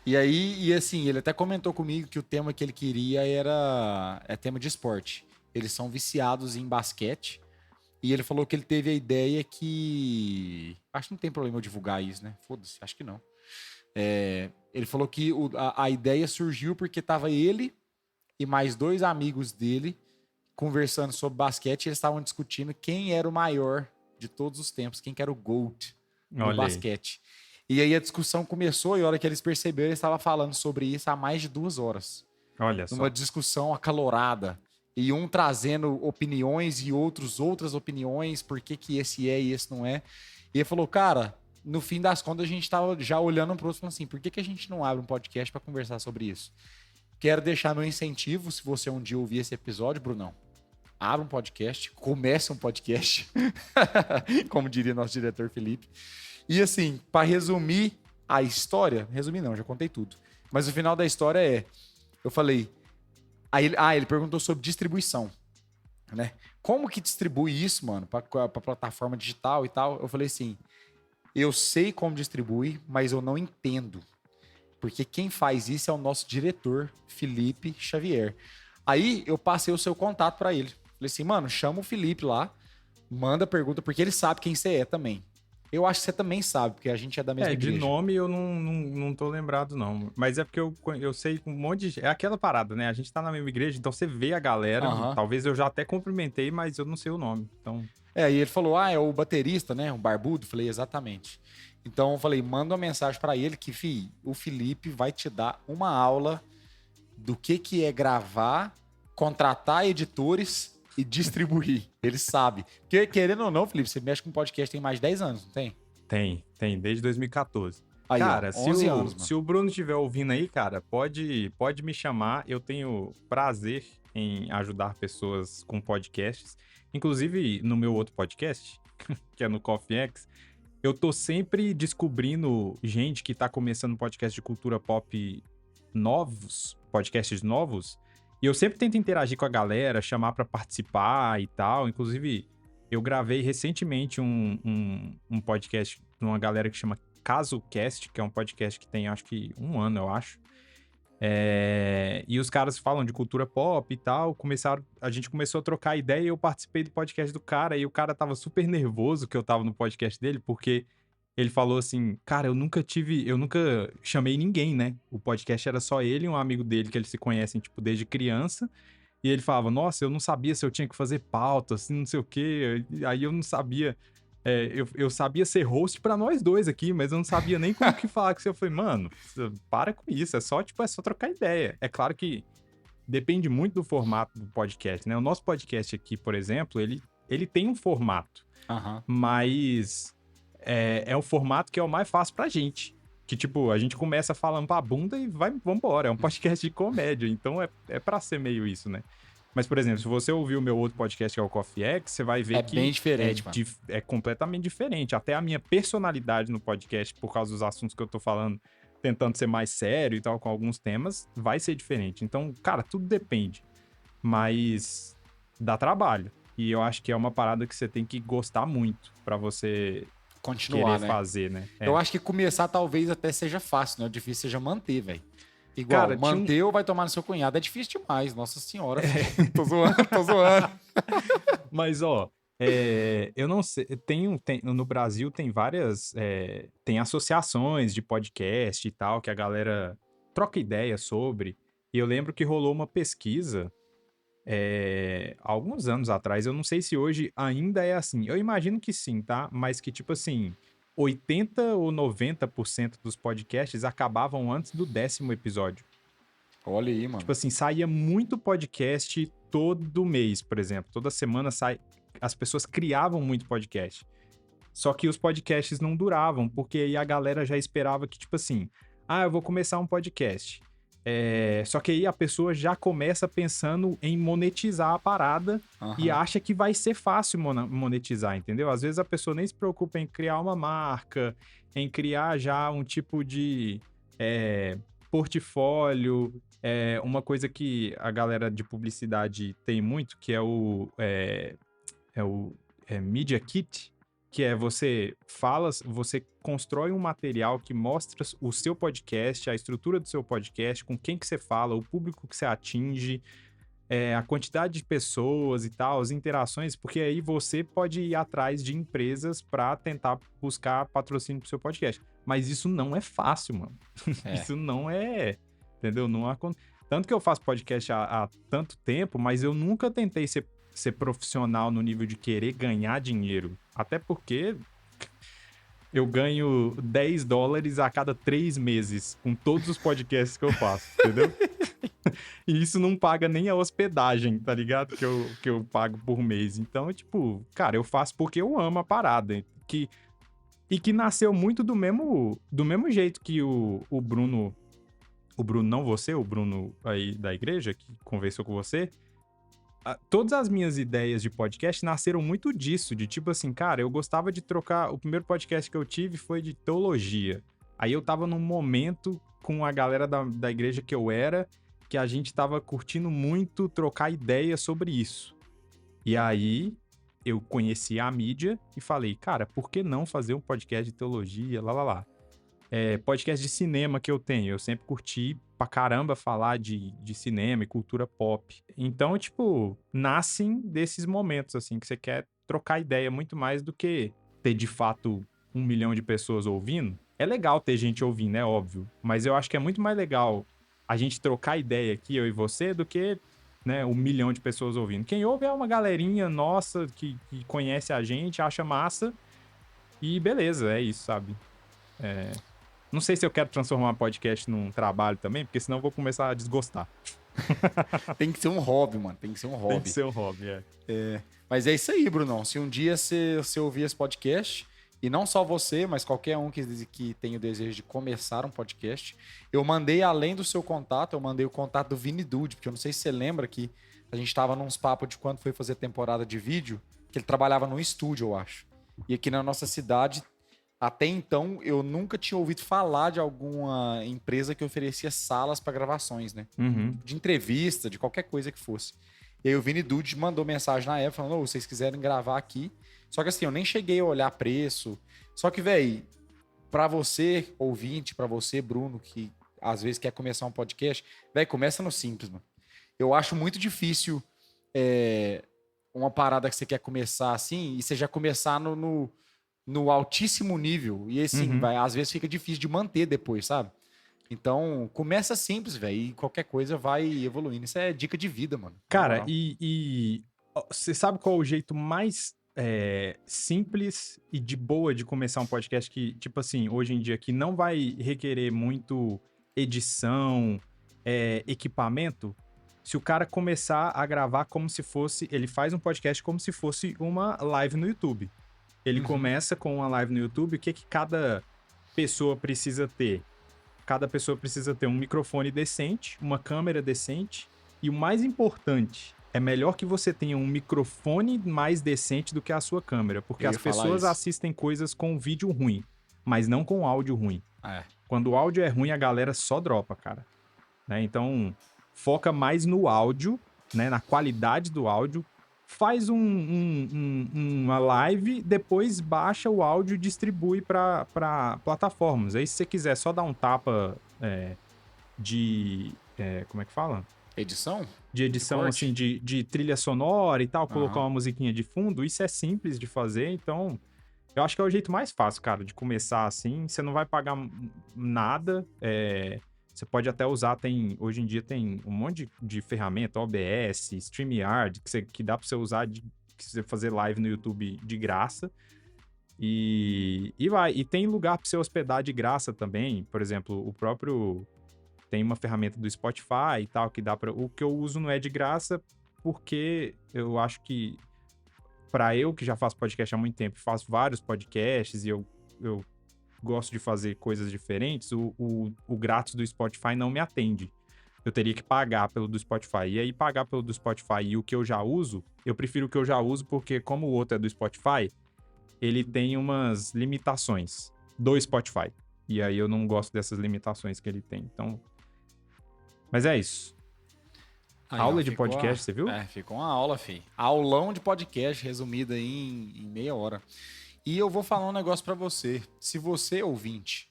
Speaker 1: E aí, assim, ele até comentou comigo que o tema que ele queria é tema de esporte. Eles são viciados em basquete. E ele falou que ele teve a ideia que... acho que não tem problema eu divulgar isso, né? Foda-se, acho que não. Ele falou que a ideia surgiu porque tava ele e mais 2 amigos dele conversando sobre basquete e eles estavam discutindo quem era o maior de todos os tempos, quem que era o GOAT no basquete. E aí a discussão começou e a hora que eles perceberam, eles estavam falando sobre isso há mais de 2 horas.
Speaker 2: Olha só.
Speaker 1: Uma discussão acalorada. E um trazendo opiniões e outras opiniões, por que esse é e esse não é. E ele falou, cara, no fim das contas, a gente tava já olhando pro outro e falando assim, por que a gente não abre um podcast para conversar sobre isso? Quero deixar no incentivo, se você um dia ouvir esse episódio, Brunão, abra um podcast, comece um podcast, como diria nosso diretor Felipe. E assim, para resumir a história, resumir não, já contei tudo. Mas o final da história eu falei, ele perguntou sobre distribuição, né? Como que distribui isso, mano, para plataforma digital e tal? Eu falei assim, eu sei como distribui, mas eu não entendo. Porque quem faz isso é o nosso diretor, Felipe Xavier. Aí eu passei o seu contato para ele. Falei assim, mano, chama o Felipe lá, manda pergunta, porque ele sabe quem você é também. Eu acho que você também sabe, porque a gente é da mesma igreja.
Speaker 2: De nome eu não tô lembrado, não. Mas é porque eu sei um monte de... É aquela parada, né? A gente tá na mesma igreja, então você vê a galera. Talvez eu já até cumprimentei, mas eu não sei o nome. Então...
Speaker 1: E ele falou, é o baterista, né? O barbudo. Falei, exatamente. Então eu falei, manda uma mensagem para ele que, o Felipe vai te dar uma aula do que é gravar, contratar editores e distribuir. Ele sabe. Porque, querendo ou não, Felipe, você mexe com podcast tem mais de 10 anos, não tem?
Speaker 2: Tem, desde 2014.
Speaker 1: Aí,
Speaker 2: cara,
Speaker 1: ó, 11 anos, mano.
Speaker 2: Se o Bruno estiver ouvindo aí, cara, pode me chamar. Eu tenho prazer em ajudar pessoas com podcasts. Inclusive, no meu outro podcast, que é no Coffee X, eu tô sempre descobrindo gente que tá começando podcast de cultura pop podcasts novos, e eu sempre tento interagir com a galera, chamar pra participar e tal. Inclusive, eu gravei recentemente um podcast de uma galera que chama CasoCast, que é um podcast que tem, acho que, 1 ano, eu acho. E os caras falam de cultura pop e tal, a gente começou a trocar ideia e eu participei do podcast do cara, e o cara tava super nervoso que eu tava no podcast dele, porque ele falou assim, cara, eu nunca chamei ninguém, né? O podcast era só ele e um amigo dele, que eles se conhecem, tipo, desde criança. E ele falava, nossa, eu não sabia se eu tinha que fazer pauta, assim, não sei o quê. Aí eu não sabia... eu sabia ser host pra nós dois aqui, mas eu não sabia nem como que falar com você. Eu falei, mano, para com isso, é só trocar ideia. É claro que depende muito do formato do podcast, né? O nosso podcast aqui, por exemplo, ele tem um formato, mas... É o formato que é o mais fácil pra gente. Que, tipo, a gente começa falando pra bunda e vambora. É um podcast de comédia, então é pra ser meio isso, né? Mas, por exemplo, se você ouvir o meu outro podcast, que é o Coffee X, você vai ver que...
Speaker 1: É bem diferente, mano.
Speaker 2: É completamente diferente. Até a minha personalidade no podcast, por causa dos assuntos que eu tô falando, tentando ser mais sério e tal, com alguns temas, vai ser diferente. Então, cara, tudo depende. Mas dá trabalho. E eu acho que é uma parada que você tem que gostar muito pra você...
Speaker 1: continuar,
Speaker 2: querer fazer, né?
Speaker 1: Eu acho que começar talvez até seja fácil, né? O difícil seja manter, velho. Igual, cara, manter ou vai tomar no seu cunhado é difícil demais, nossa senhora. Tô zoando.
Speaker 2: Mas, ó, eu não sei, no Brasil tem várias, tem associações de podcast e tal, que a galera troca ideia sobre, e eu lembro que rolou uma pesquisa há alguns anos atrás, eu não sei se hoje ainda é assim, eu imagino que sim, tá? Mas que, tipo assim, 80 ou 90% dos podcasts acabavam antes do 10º episódio.
Speaker 1: Olha aí, mano.
Speaker 2: Tipo assim, saía muito podcast todo mês, por exemplo. Toda semana as pessoas criavam muito podcast. Só que os podcasts não duravam, porque aí a galera já esperava que, tipo assim, eu vou começar um podcast. Só que aí a pessoa já começa pensando em monetizar a parada e acha que vai ser fácil monetizar, entendeu? Às vezes a pessoa nem se preocupa em criar uma marca, em criar já um tipo de portfólio, uma coisa que a galera de publicidade tem muito, que é o Media Kit, que é você constrói um material que mostra o seu podcast, a estrutura do seu podcast, com quem que você fala, o público que você atinge, a quantidade de pessoas e tal, as interações, porque aí você pode ir atrás de empresas para tentar buscar patrocínio pro seu podcast. Mas isso não é fácil, mano. Isso não é, entendeu? Tanto que eu faço podcast há tanto tempo, mas eu nunca tentei ser profissional no nível de querer ganhar dinheiro. Até porque eu ganho $10 a cada 3 meses com todos os podcasts que eu faço, entendeu? E isso não paga nem a hospedagem, tá ligado? Que eu pago por mês. Então, tipo, cara, eu faço porque eu amo a parada. Que E que nasceu muito do mesmo jeito que o Bruno... O Bruno, não você, o Bruno aí da igreja, que conversou com você. Todas as minhas ideias de podcast nasceram muito disso, de tipo assim, cara, eu gostava de trocar... O primeiro podcast que eu tive foi de teologia. Aí eu tava num momento com a galera da igreja que eu era, que a gente tava curtindo muito trocar ideias sobre isso. E aí eu conheci a mídia e falei, cara, por que não fazer um podcast de teologia, lá. Podcast de cinema que eu tenho. Eu sempre curti pra caramba falar de cinema e cultura pop. Então, tipo, nascem desses momentos, assim, que você quer trocar ideia muito mais do que ter, de fato, 1 milhão de pessoas ouvindo. É legal ter gente ouvindo, é óbvio. Mas eu acho que é muito mais legal a gente trocar ideia aqui, eu e você, do que, né, 1 milhão de pessoas ouvindo. Quem ouve é uma galerinha nossa que conhece a gente, acha massa. E beleza, é isso, sabe? Não sei se eu quero transformar podcast num trabalho também, porque senão eu vou começar a desgostar.
Speaker 1: Tem que ser um hobby, mano. Tem que ser um hobby.
Speaker 2: Tem que ser um hobby,
Speaker 1: Mas é isso aí, Brunão. Se um dia você ouvir esse podcast, e não só você, mas qualquer um que tem o desejo de começar um podcast, eu mandei, além do seu contato, eu mandei o contato do Vini Dude, porque eu não sei se você lembra que a gente tava nos papos de quando foi fazer temporada de vídeo, que ele trabalhava num estúdio, eu acho. E aqui na nossa cidade, até então, eu nunca tinha ouvido falar de alguma empresa que oferecia salas para gravações, né?
Speaker 2: Uhum.
Speaker 1: De entrevista, de qualquer coisa que fosse. E aí o Vini Dude mandou mensagem na época falando, vocês quiserem gravar aqui. Só que assim, eu nem cheguei a olhar preço. Só que, velho, pra você, ouvinte, pra você, Bruno, que às vezes quer começar um podcast, velho, começa no simples, mano. Eu acho muito difícil uma parada que você quer começar assim, e você já começar no altíssimo nível. E assim,
Speaker 2: Uhum.
Speaker 1: às vezes fica difícil de manter depois, sabe? Então, começa simples, velho, e qualquer coisa vai evoluindo. Isso é dica de vida, mano.
Speaker 2: Cara, você sabe qual é o jeito mais simples e de boa de começar um podcast que, tipo assim, hoje em dia, que não vai requerer muito edição, equipamento? Se o cara começar a gravar como se fosse... Ele faz um podcast como se fosse uma live no YouTube. Ele começa com uma live no YouTube, o que cada pessoa precisa ter? Cada pessoa precisa ter um microfone decente, uma câmera decente, e o mais importante, é melhor que você tenha um microfone mais decente do que a sua câmera, porque
Speaker 1: Eu
Speaker 2: as
Speaker 1: ia falar
Speaker 2: pessoas
Speaker 1: isso.
Speaker 2: assistem coisas com vídeo ruim, mas não com áudio ruim. Quando o áudio é ruim, a galera só dropa, cara. Né? Então, foca mais no áudio, né? Na qualidade do áudio. Faz uma live, depois baixa o áudio e distribui para plataformas. Aí, se você quiser só dar um tapa como é que fala?
Speaker 1: Edição?
Speaker 2: De edição,
Speaker 1: corte?
Speaker 2: assim, de trilha sonora e tal, colocar
Speaker 1: Aham.
Speaker 2: uma musiquinha de fundo, isso é simples de fazer, então... Eu acho que é o jeito mais fácil, cara, de começar assim. Você não vai pagar nada. Você pode até usar, hoje em dia tem um monte de ferramenta, OBS, StreamYard, que dá pra você usar, que você fazer live no YouTube de graça. E vai. E tem lugar pra você hospedar de graça também. Por exemplo, o próprio... Tem uma ferramenta do Spotify e tal, que dá pra... O que eu uso não é de graça, porque eu acho que... Pra eu, que já faço podcast há muito tempo, faço vários podcasts e eu gosto de fazer coisas diferentes, o grátis do Spotify não me atende. Eu teria que pagar pelo do Spotify. E aí, pagar pelo do Spotify e o que eu já uso, eu prefiro o que eu já uso, porque como o outro é do Spotify, ele tem umas limitações do Spotify. E aí eu não gosto dessas limitações que ele tem. Então... Mas é isso.
Speaker 1: Aí,
Speaker 2: Aula
Speaker 1: ó,
Speaker 2: de podcast, você viu?
Speaker 1: Ficou uma aula, fi. Aulão de podcast resumido aí em meia hora. E eu vou falar um negócio pra você. Se você, ouvinte,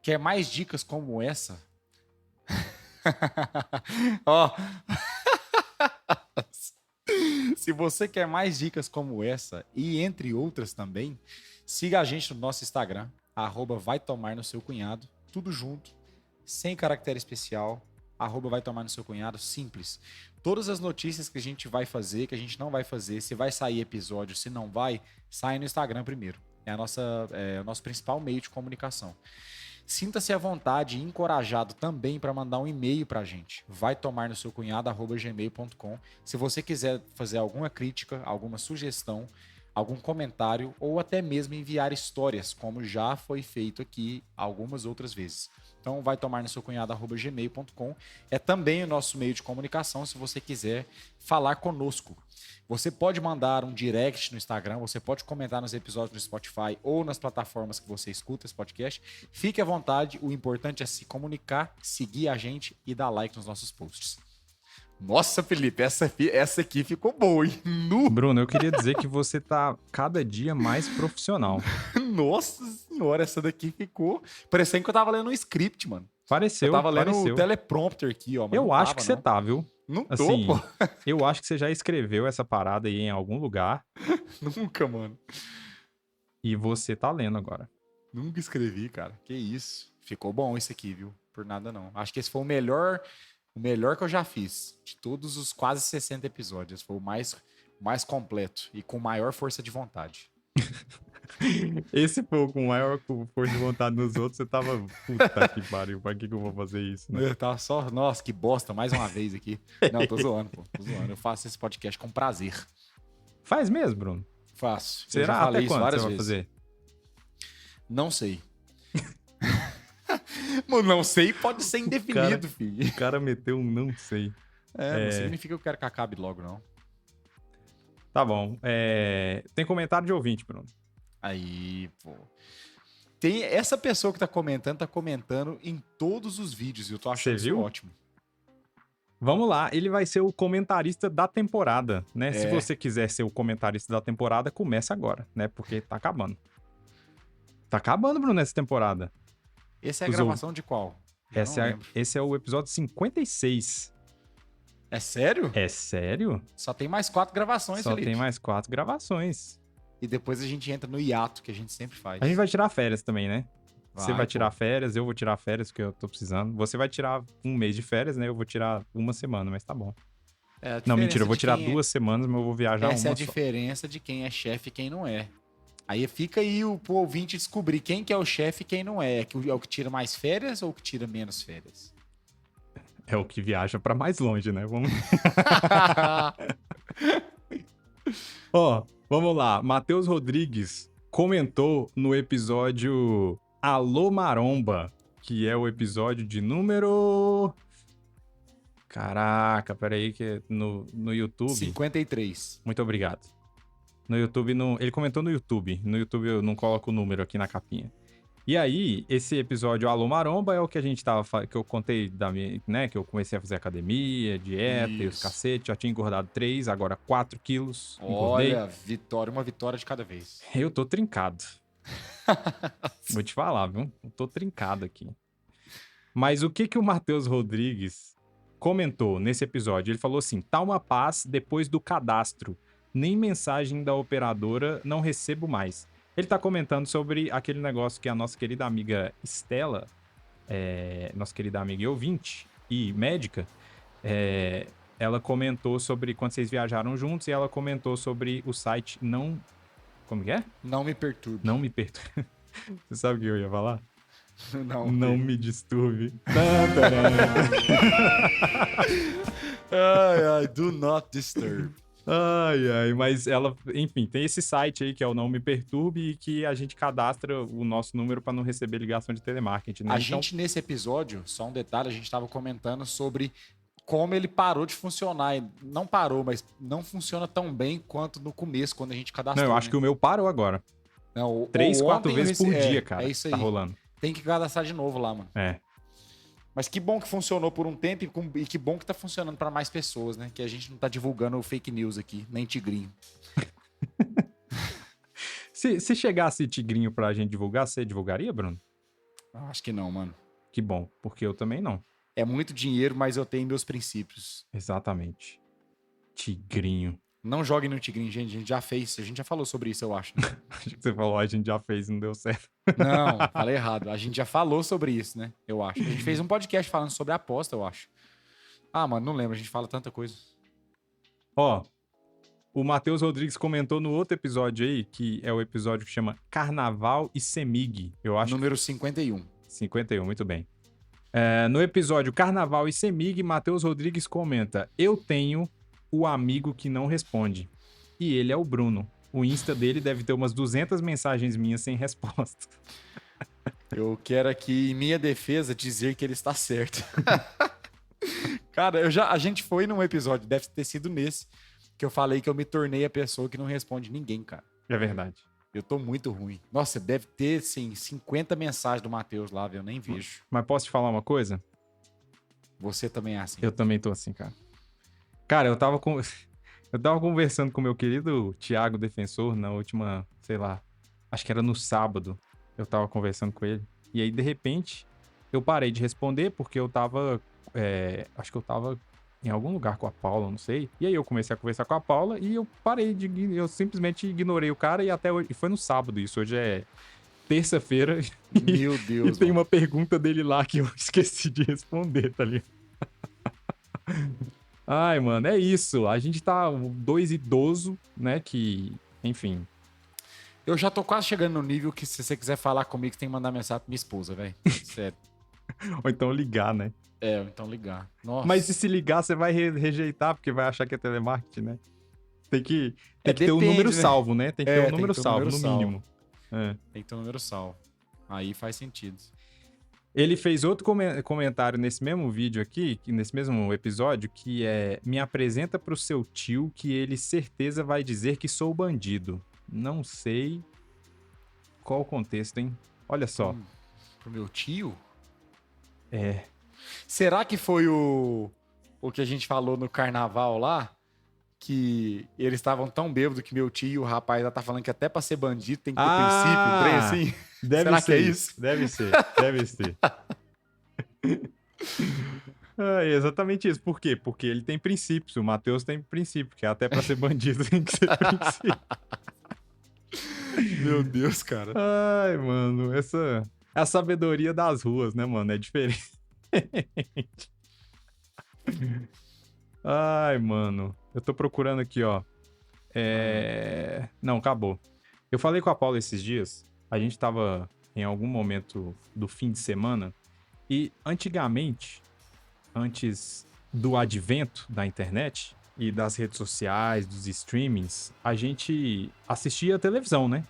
Speaker 1: quer mais dicas como essa... Ó... Se você quer mais dicas como essa, e entre outras também, siga a gente no nosso Instagram, @vaitomar-no-seu-cunhado, tudo junto, sem caractere especial, @vaitomar-no-seu-cunhado, simples. Todas as notícias que a gente vai fazer, que a gente não vai fazer, se vai sair episódio, se não vai, sai no Instagram primeiro. É o nosso principal meio de comunicação. Sinta-se à vontade e encorajado também para mandar um e-mail para a gente. Vaitomar-no-seu-cunhado@gmail.com. Se você quiser fazer alguma crítica, alguma sugestão, algum comentário ou até mesmo enviar histórias, como já foi feito aqui algumas outras vezes. Então, vai tomar no seu cunhado@gmail.com. É também o nosso meio de comunicação se você quiser falar conosco. Você pode mandar um direct no Instagram, você pode comentar nos episódios no Spotify ou nas plataformas que você escuta esse podcast. Fique à vontade, o importante é se comunicar, seguir a gente e dar like nos nossos posts. Nossa, Felipe, essa aqui ficou boa, hein?
Speaker 2: Bruno, eu queria dizer que você tá cada dia mais profissional.
Speaker 1: Nossa senhora, essa daqui ficou parecendo que eu tava lendo um script, mano.
Speaker 2: Pareceu,
Speaker 1: Eu tava lendo
Speaker 2: pareceu.
Speaker 1: o teleprompter aqui, ó. Mas
Speaker 2: Eu
Speaker 1: não
Speaker 2: acho
Speaker 1: tava,
Speaker 2: que você
Speaker 1: não.
Speaker 2: tá, viu?
Speaker 1: Não tô,
Speaker 2: Assim,
Speaker 1: pô.
Speaker 2: eu acho que você já escreveu essa parada aí em algum lugar
Speaker 1: Nunca, mano.
Speaker 2: e você tá lendo agora.
Speaker 1: Nunca escrevi, cara. Que isso. Ficou bom esse aqui, viu? Por nada não. Acho que esse foi o melhor que eu já fiz. De todos os quase 60 episódios. Foi o mais completo e com maior força de vontade.
Speaker 2: Esse foi com maior força de vontade nos outros, você tava, puta que pariu, pra que eu vou fazer isso, né?
Speaker 1: Eu tava só, nossa, que bosta, mais uma vez aqui. Não, tô zoando, pô. Tô zoando. Eu faço esse podcast com prazer.
Speaker 2: Faz mesmo, Bruno?
Speaker 1: Faço. Eu
Speaker 2: Será?
Speaker 1: já falei
Speaker 2: Até
Speaker 1: isso
Speaker 2: quando
Speaker 1: várias
Speaker 2: você vai
Speaker 1: vezes.
Speaker 2: fazer?
Speaker 1: Não sei. Mano, não sei pode ser indefinido, filho.
Speaker 2: O cara meteu um não sei.
Speaker 1: Não significa que eu quero que acabe logo, não.
Speaker 2: Tá bom. Tem comentário de ouvinte, Bruno.
Speaker 1: Aí, pô. Tem essa pessoa que tá comentando em todos os vídeos. E eu tô achando
Speaker 2: Você
Speaker 1: isso
Speaker 2: viu?
Speaker 1: ótimo.
Speaker 2: Vamos lá, ele vai ser o comentarista da temporada, né? Se você quiser ser o comentarista da temporada, começa agora, né? Porque tá acabando. Tá acabando, Bruno, essa temporada.
Speaker 1: Essa é a gravação de qual?
Speaker 2: Esse é o episódio 56.
Speaker 1: É sério?
Speaker 2: É sério?
Speaker 1: Só tem mais 4 gravações,
Speaker 2: Só
Speaker 1: Felipe.
Speaker 2: tem mais 4 gravações.
Speaker 1: E depois a gente entra no hiato, que a gente sempre faz.
Speaker 2: A gente vai tirar férias também, né? Você vai tirar
Speaker 1: pô.
Speaker 2: férias, eu vou tirar férias, porque eu tô precisando. Você vai tirar um mês de férias, né? Eu vou tirar uma semana, mas tá bom. Não, mentira, eu vou tirar 2 semanas, mas eu vou viajar
Speaker 1: Essa é a
Speaker 2: só.
Speaker 1: diferença de quem é chefe e quem não é. Aí fica aí pro ouvinte descobrir quem que é o chefe e quem não é. É o que tira mais férias ou o que tira menos férias?
Speaker 2: É o que viaja pra mais longe, né? Vamos... Ó, vamos lá. Matheus Rodrigues comentou no episódio Alô Maromba, que é o episódio de número... Caraca, peraí, que é no YouTube...
Speaker 1: 53.
Speaker 2: Muito obrigado. No YouTube, ele comentou no YouTube. No YouTube eu não coloco o número aqui na capinha. E aí, esse episódio Alô Maromba é o que a gente que eu contei da minha, né? Que eu comecei a fazer academia, dieta e os cacete. Já tinha engordado 3, agora 4 quilos. Engordei.
Speaker 1: Olha, uma vitória de cada vez.
Speaker 2: Eu tô trincado. Vou te falar, viu? Eu tô trincado aqui. Mas o que o Matheus Rodrigues comentou nesse episódio? Ele falou assim, tá uma paz depois do cadastro. Nem mensagem da operadora não recebo mais. Ele tá comentando sobre aquele negócio que a nossa querida amiga Estela, nossa querida amiga e ouvinte e médica, ela comentou sobre quando vocês viajaram juntos e ela comentou sobre o site não... Como que é?
Speaker 1: Não me perturbe.
Speaker 2: Não me perturbe. Você sabe o que eu ia falar?
Speaker 1: Não
Speaker 2: me disturbe.
Speaker 1: Ai, do not disturb.
Speaker 2: Ai, mas ela, enfim, tem esse site aí que é o Não Me Perturbe e que a gente cadastra o nosso número para não receber ligação de telemarketing, né?
Speaker 1: Gente, nesse episódio, só um detalhe, a gente estava comentando sobre como ele parou de funcionar. Não parou, mas não funciona tão bem quanto no começo, quando a gente cadastrou.
Speaker 2: Não, eu acho que o meu parou agora.
Speaker 1: Não,
Speaker 2: 3, 4 vezes por dia, cara.
Speaker 1: É isso aí.
Speaker 2: Tá rolando.
Speaker 1: Tem que cadastrar de novo lá, mano. Mas que bom que funcionou por um tempo e que bom que tá funcionando para mais pessoas, né? Que a gente não tá divulgando fake news aqui, nem tigrinho.
Speaker 2: Se chegasse tigrinho pra gente divulgar, você divulgaria, Bruno?
Speaker 1: Acho que não, mano.
Speaker 2: Que bom, porque eu também não.
Speaker 1: É muito dinheiro, mas eu tenho meus princípios.
Speaker 2: Exatamente. Tigrinho.
Speaker 1: Não jogue no tigrinho, gente. A gente já fez. A gente já falou sobre isso, eu acho. Né?
Speaker 2: Acho que você falou, a gente já fez e não deu certo.
Speaker 1: Não, falei errado. A gente já falou sobre isso, né? Eu acho. A gente fez um podcast falando sobre aposta, eu acho. Ah, mano, não lembro. A gente fala tanta coisa.
Speaker 2: Ó, o Matheus Rodrigues comentou no outro episódio aí, que é o episódio que chama Carnaval e Semig. Eu acho.
Speaker 1: Número 51.
Speaker 2: 51, muito bem. No episódio Carnaval e Semig, Matheus Rodrigues comenta: eu tenho o amigo que não responde. E ele é o Bruno. o Insta dele deve ter umas 200 mensagens minhas sem resposta.
Speaker 1: Eu quero aqui, em minha defesa, dizer que ele está certo. Cara, a gente foi num episódio, deve ter sido nesse, que eu falei que eu me tornei a pessoa que não responde ninguém, cara.
Speaker 2: É verdade.
Speaker 1: Eu tô muito ruim. Nossa, deve ter, sim, 50 mensagens do Matheus lá, eu nem vejo.
Speaker 2: Mas posso te falar uma coisa?
Speaker 1: Você também é assim.
Speaker 2: Eu também tô assim, cara. Cara, eu tava conversando com o meu querido Thiago Defensor na última, sei lá, acho que era no sábado. Eu tava conversando com ele. E aí, de repente, eu parei de responder porque eu tava. Acho que eu tava em algum lugar com a Paula, não sei. E aí eu comecei a conversar com a Paula e eu parei de. Eu simplesmente ignorei o cara e até hoje. E foi no sábado isso. Hoje é terça-feira.
Speaker 1: Meu
Speaker 2: E
Speaker 1: Deus,
Speaker 2: tem
Speaker 1: mano.
Speaker 2: uma pergunta dele lá que eu esqueci de responder, tá ligado? Ai, mano, é isso. A gente tá dois idoso, né? Que, enfim.
Speaker 1: Eu já tô quase chegando no nível que se você quiser falar comigo, você tem que mandar mensagem pra minha esposa, velho. Sério.
Speaker 2: Ou então ligar, né?
Speaker 1: Então ligar. Nossa.
Speaker 2: Mas se ligar, você vai rejeitar, porque vai achar que é telemarketing, né? Tem que ter o
Speaker 1: depende,
Speaker 2: número
Speaker 1: né?
Speaker 2: salvo, né? Tem que ter o
Speaker 1: tem
Speaker 2: número
Speaker 1: que ter o
Speaker 2: salvo,
Speaker 1: número
Speaker 2: no
Speaker 1: salvo.
Speaker 2: mínimo. É.
Speaker 1: Tem que ter um número salvo. Aí faz sentido.
Speaker 2: Ele fez outro comentário nesse mesmo vídeo aqui, nesse mesmo episódio, que é: me apresenta pro seu tio que ele certeza vai dizer que sou bandido. Não sei qual o contexto, hein? Olha só.
Speaker 1: Pro meu tio?
Speaker 2: É.
Speaker 1: Será que foi o que a gente falou no carnaval lá? Que eles estavam tão bêbados que meu tio, o rapaz, já tá falando que até pra ser bandido tem que ter princípio, um trem assim?
Speaker 2: Deve
Speaker 1: Será
Speaker 2: ser
Speaker 1: que é isso?
Speaker 2: Deve ser, deve ser. É exatamente isso. Por quê? Porque ele tem princípios. O Matheus tem princípio, que até pra ser bandido tem que ser princípio.
Speaker 1: Meu Deus, cara.
Speaker 2: Ai, mano, essa é a sabedoria das ruas, né, mano? É diferente. Ai, mano. Eu tô procurando aqui, ó. Não, acabou. Eu falei com a Paula esses dias. A gente tava em algum momento do fim de semana. E antigamente, antes do advento da internet e das redes sociais, dos streamings, a gente assistia televisão, né?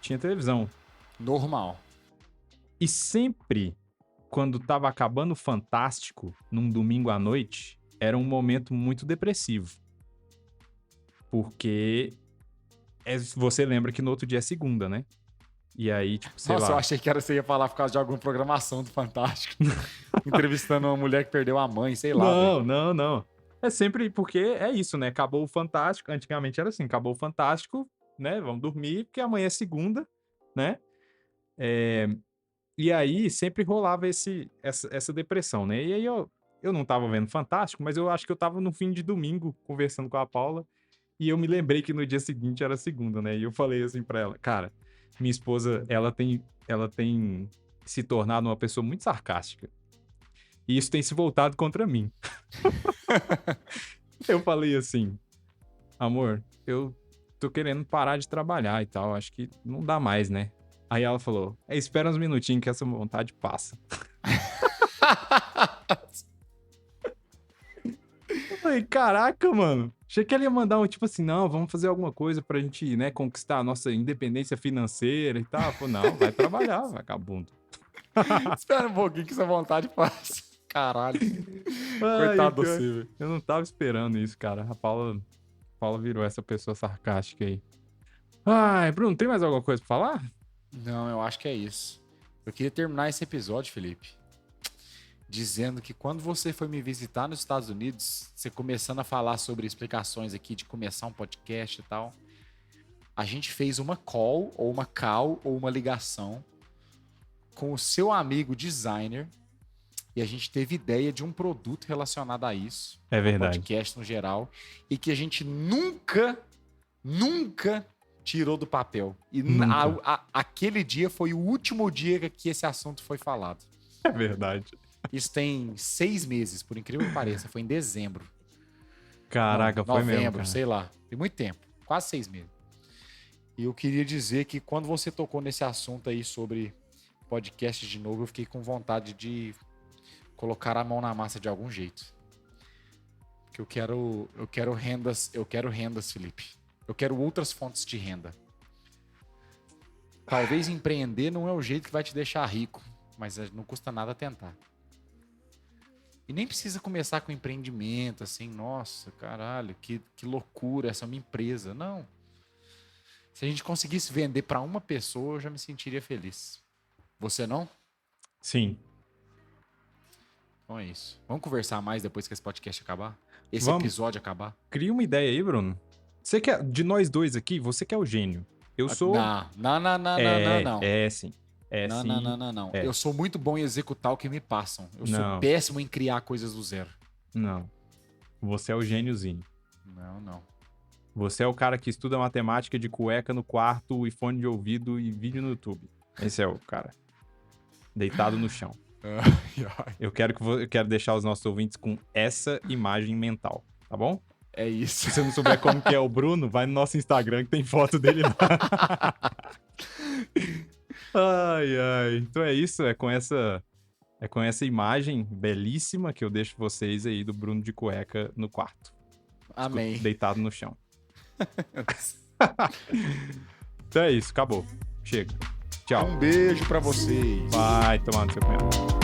Speaker 2: Tinha televisão.
Speaker 1: Normal.
Speaker 2: E sempre, quando tava acabando o Fantástico, num domingo à noite, era um momento muito depressivo. Porque você lembra que no outro dia é segunda, né? E aí, tipo, sei
Speaker 1: Nossa,
Speaker 2: lá.
Speaker 1: eu achei que você ia falar por causa de alguma programação do Fantástico. Entrevistando uma mulher que perdeu a mãe, sei lá.
Speaker 2: Não. É sempre porque é isso, né? Acabou o Fantástico. Antigamente era assim, acabou o Fantástico, né? Vamos dormir, porque amanhã é segunda, né? E aí sempre rolava essa depressão, né? E aí eu não tava vendo Fantástico, mas eu acho que eu tava no fim de domingo conversando com a Paula e eu me lembrei que no dia seguinte era segunda, né? E eu falei assim pra ela, cara, minha esposa, ela tem se tornado uma pessoa muito sarcástica. E isso tem se voltado contra mim. Eu falei assim, amor, eu tô querendo parar de trabalhar e tal, acho que não dá mais, né? Aí ela falou, espera uns minutinhos que essa vontade passa. Eu falei, caraca, mano. Achei que ele ia mandar um tipo assim, não, vamos fazer alguma coisa pra gente, né, conquistar a nossa independência financeira e tal. Falei, não, vai trabalhar, vagabundo.
Speaker 1: Espera um pouquinho que essa vontade passa. Caralho.
Speaker 2: Ai,
Speaker 1: Coitado de você, velho.
Speaker 2: eu não tava esperando isso, cara. A Paula virou essa pessoa sarcástica aí. Ai, Bruno, tem mais alguma coisa pra falar?
Speaker 1: Não, eu acho que é isso. Eu queria terminar esse episódio, Felipe, dizendo que quando você foi me visitar nos Estados Unidos, você começando a falar sobre explicações aqui de começar um podcast e tal, a gente fez uma call, ou uma ligação com o seu amigo designer e a gente teve ideia de um produto relacionado a isso.
Speaker 2: É verdade.
Speaker 1: Podcast no geral. E que a gente nunca tirou do papel. E aquele dia foi o último dia que esse assunto foi falado.
Speaker 2: É verdade.
Speaker 1: Isso tem 6 meses, por incrível que pareça. Foi em dezembro.
Speaker 2: Caraca, foi mesmo,
Speaker 1: novembro,
Speaker 2: cara.
Speaker 1: sei lá. Tem muito tempo. Quase 6 meses. E eu queria dizer que quando você tocou nesse assunto aí sobre podcast de novo, eu fiquei com vontade de colocar a mão na massa de algum jeito. Porque eu quero rendas, Felipe. Eu quero outras fontes de renda. Talvez empreender não é o jeito que vai te deixar rico, mas não custa nada tentar. E nem precisa começar com empreendimento, assim, nossa, caralho, que loucura, essa é uma empresa. Não. Se a gente conseguisse vender para uma pessoa, eu já me sentiria feliz. Você não?
Speaker 2: Sim.
Speaker 1: Então é isso. Vamos conversar mais depois que esse podcast acabar? Esse
Speaker 2: Vamos.
Speaker 1: episódio acabar?
Speaker 2: Cria uma ideia aí, Bruno. Você quer, de nós dois aqui, você que é o gênio. Eu sou...
Speaker 1: Não.
Speaker 2: É sim.
Speaker 1: Não. Eu sou muito bom em executar o que me passam. Eu sou
Speaker 2: Não.
Speaker 1: péssimo em criar coisas do zero.
Speaker 2: Não. Você é o gêniozinho.
Speaker 1: Não.
Speaker 2: Você é o cara que estuda matemática de cueca no quarto e fone de ouvido e vídeo no YouTube. Esse é o cara. Deitado no chão. Eu quero deixar os nossos ouvintes com essa imagem mental, tá bom?
Speaker 1: É isso.
Speaker 2: Se você não souber como que é o Bruno, vai no nosso Instagram que tem foto dele lá. Ai. Então é isso, é com essa imagem belíssima que eu deixo vocês aí do Bruno de cueca no quarto.
Speaker 1: Amém.
Speaker 2: Deitado no chão. Então é isso, acabou. Chega. Tchau.
Speaker 1: Um beijo pra vocês.
Speaker 2: Vai tomar no seu cunhado.